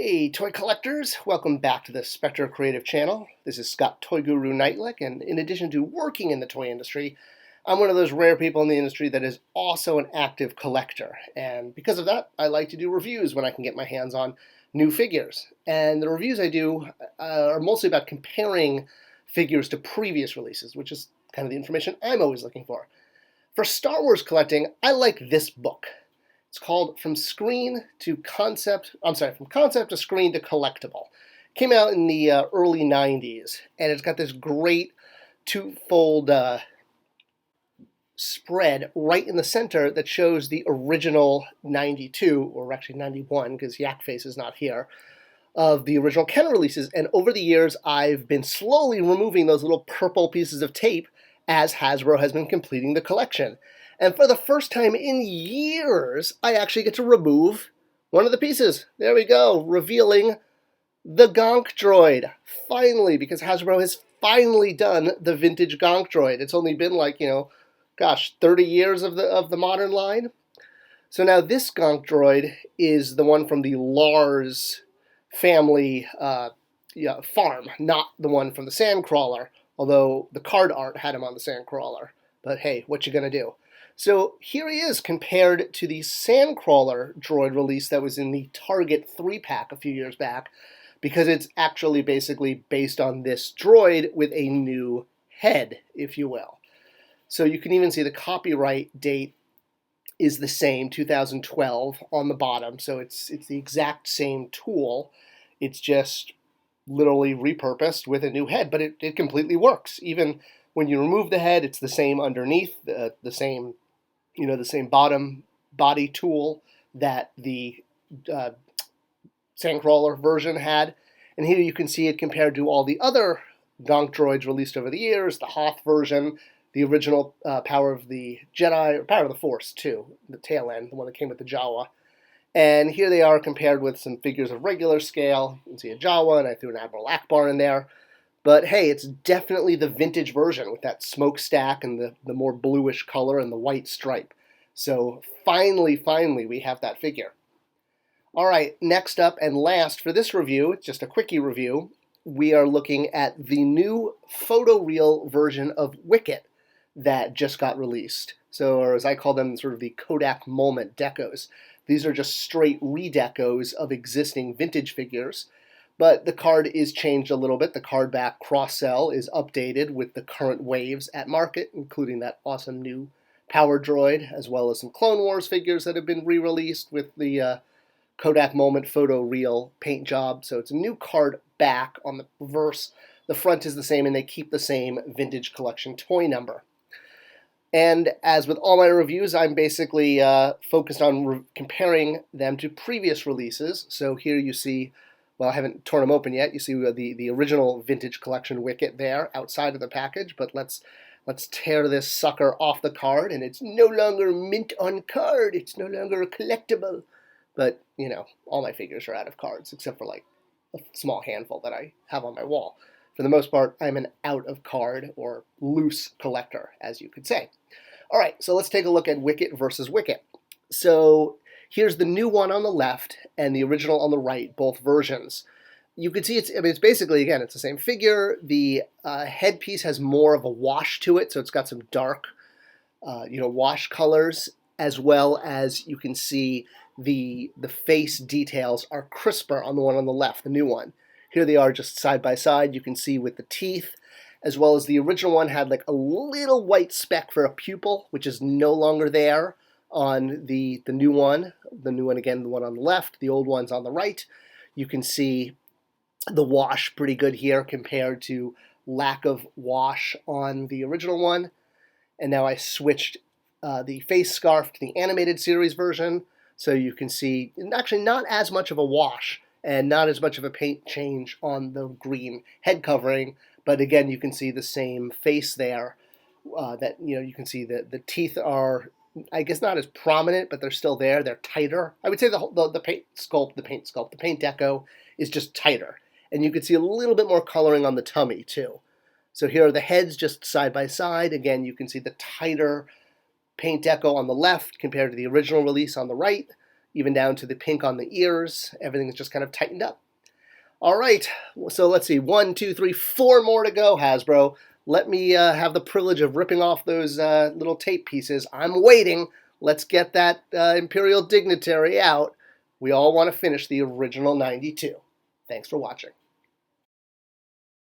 Hey toy collectors, welcome back to the Spectre Creative channel. This is Scott ToyGuru Neitlich, and in addition to working in the toy industry, I'm one of those rare people in the industry that is also an active collector. And because of that, I like to do reviews when I can get my hands on new figures. And the reviews I do are mostly about comparing figures to previous releases, which is kind of the information I'm always looking for. For Star Wars collecting, I like this book. It's called From Concept to Screen to Collectible. Came out in the early 90s, and it's got this great two-fold spread right in the center that shows the original 92, or actually 91, because Yak Face is not here, of the original Ken releases. And over the years, I've been slowly removing those little purple pieces of tape as Hasbro has been completing the collection. And for the first time in years, I actually get to remove one of the pieces. There we go, revealing the GONK droid. Finally, because Hasbro has finally done the vintage GONK droid. It's only been like, 30 years of the modern line. So now this GONK droid is the one from the Lars Family farm, not the one from the Sandcrawler, although the card art had him on the Sandcrawler. But hey, what you gonna do? So here he is compared to the Sandcrawler droid release that was in the Target 3-pack a few years back, because it's actually basically based on this droid with a new head, if you will. So you can even see the copyright date is the same, 2012, on the bottom. So it's the exact same tool. It's just literally repurposed with a new head, but it completely works. Even when you remove the head, it's the same underneath, the same bottom body tool that the Sandcrawler version had. And here you can see it compared to all the other GONK droids released over the years, the Hoth version, the original Power of the Jedi, or Power of the Force too, the tail end, the one that came with the Jawa. And here they are compared with some figures of regular scale. You can see a Jawa, and I threw an Admiral Akbar in there. But hey, it's definitely the vintage version with that smokestack and the more bluish color and the white stripe. So finally, we have that figure. All right, next up and last for this review, it's just a quickie review, we are looking at the new Photo Real version of Wicket that just got released. So, or as I call them, sort of the Kodak Moment decos. These are just straight redecos of existing vintage figures. But the card is changed a little bit. The card back cross-sell is updated with the current waves at market, including that awesome new Power Droid, as well as some Clone Wars figures that have been re-released with the Kodak Moment Photo Real paint job. So it's a new card back on the reverse. The front is the same, and they keep the same vintage collection toy number. And as with all my reviews, I'm basically focused on comparing them to previous releases. So here you see, well, I haven't torn them open yet. You see the original vintage collection Wicket there outside of the package, but let's tear this sucker off the card, and it's no longer mint on card. It's no longer a collectible. But, all my figures are out of cards, except for like a small handful that I have on my wall. For the most part, I'm an out-of-card or loose collector, as you could say. All right, so let's take a look at Wicket versus Wicket. So here's the new one on the left and the original on the right, both versions. You can see it's basically, again, it's the same figure. The headpiece has more of a wash to it, so it's got some dark, wash colors, as well as you can see the face details are crisper on the one on the left, the new one. Here they are just side by side. You can see with the teeth, as well as the original one had like a little white speck for a pupil, which is no longer there on the new one. The new one, again, the one on the left, the old one's on the right. You can see the wash pretty good here compared to lack of wash on the original one. And now I switched the face scarf to the animated series version, so you can see actually not as much of a wash and not as much of a paint change on the green head covering, but again, you can see the same face there. You can see that the teeth are, I guess, not as prominent, but they're still there. They're tighter. I would say the paint deco is just tighter, and you can see a little bit more coloring on the tummy too. So here are the heads just side by side. Again, you can see the tighter paint deco on the left compared to the original release on the right. even down to the pink on the ears. Everything's just kind of tightened up. All right, so let's see, 1, 2, 3, 4 more to go, Hasbro. Let me have the privilege of ripping off those little tape pieces. I'm waiting. Let's get that Imperial Dignitary out. We all want to finish the original 92. Thanks for watching.